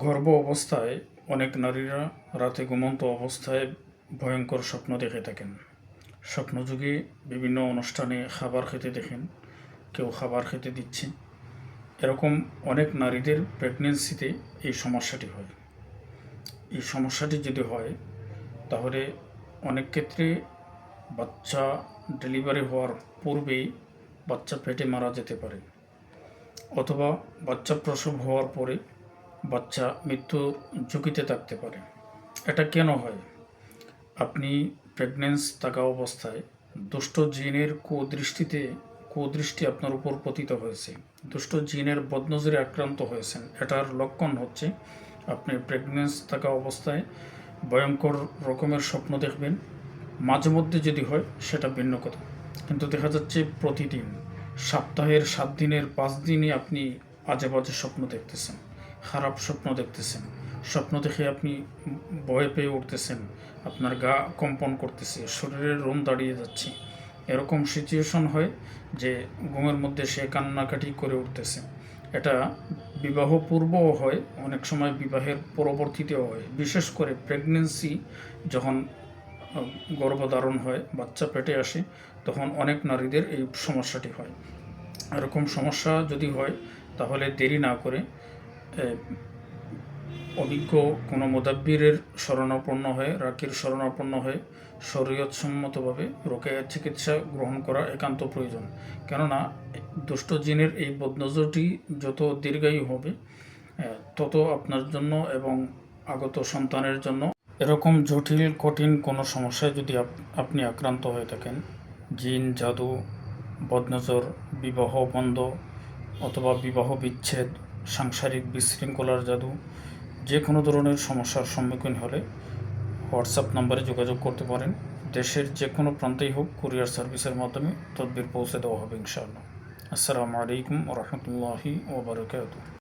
গর্ভ অবস্থায় অনেক নারীরা রাতে ঘুমন্ত অবস্থায় ভয়ঙ্কর স্বপ্ন দেখে থাকেন। স্বপ্নযোগে বিভিন্ন অনুষ্ঠানে খাবার খেতে দেখেন, কেউ খাবার খেতে দিচ্ছে। এরকম অনেক নারীদের প্রেগনেন্সিতে এই সমস্যাটি হয়। এই সমস্যাটি যদি হয় তাহলে অনেক ক্ষেত্রে বাচ্চা ডেলিভারি হওয়ার পূর্বেই বাচ্চা পেটে মারা যেতে পারে, অথবা বাচ্চা প্রসব হওয়ার পরে বাচ্চা মৃত্যুর ঝুঁকিতে থাকতে পারে। এটা কেন হয়? আপনি প্রেগনেন্স থাকা অবস্থায় দুষ্ট জিনের কুদৃষ্টি আপনার উপর পতিত হয়েছে, দুষ্ট জিনের বদনজরে আক্রান্ত হয়েছেন। এটার লক্ষণ হচ্ছে আপনি প্রেগনেন্স থাকা অবস্থায় ভয়ঙ্কর রকমের স্বপ্ন দেখবেন। মাঝে মধ্যে যদি হয় সেটা ভিন্ন কথা, কিন্তু দেখা যাচ্ছে প্রতিদিন, সপ্তাহের 7 দিনের 5 দিনই আপনি আজে বাজে স্বপ্ন দেখতেছেন, খারাপ স্বপ্ন দেখতেছেন। স্বপ্ন দেখে আপনি ভয় পেয়ে উঠতেছেন, আপনার গা কম্পন করতেছে, শরীরের রোম দাঁড়িয়ে যাচ্ছে। এরকম সিচুয়েশন হয় যে ঘুমের মধ্যে সে কান্নাকাটি করে উঠতেছে। এটা বিবাহ পূর্বও হয়, অনেক সময় বিবাহের পরবর্তীতেও হয়। বিশেষ করে প্রেগনেন্সি যখন গর্ভধারণ হয়, বাচ্চা পেটে আসে, তখন অনেক নারীদের এই সমস্যাটি হয়। এরকম সমস্যা যদি হয় তাহলে দেরি না করে অভিজ্ঞ কোনো মুদাব্বিরের শরণাপন্ন হয়ে, রাকির শরণাপন্ন হয়ে শরীয়তসম্মতভাবে রোকেয়া চিকিৎসা গ্রহণ করা একান্ত প্রয়োজন। কেননা দুষ্ট জিনের এই বদনজরটি যত দীর্ঘায়ু হবে, তত আপনার জন্য এবং আগত সন্তানের জন্য। এরকম জটিল কঠিন কোনো সমস্যায় যদি আপনি আক্রান্ত হয়ে থাকেন, জিন, জাদু, বদনজর, বিবাহ বন্ধ অথবা বিবাহ বিচ্ছেদ, সাংসারিক বিশৃঙ্খলার জাদু, যে কোনো ধরনের সমস্যার সম্মুখীন হলে হোয়াটসঅ্যাপ নাম্বারে যোগাযোগ করতে পারেন। দেশের যে কোনো প্রান্তেই হোক, কুরিয়ার সার্ভিসের মাধ্যমে তদবির পৌঁছে দেওয়া হবে ইনশাআল্লাহ। আসসালামু আলাইকুম ওয়া রাহমাতুল্লাহি ওয়া বারাকাতুহু।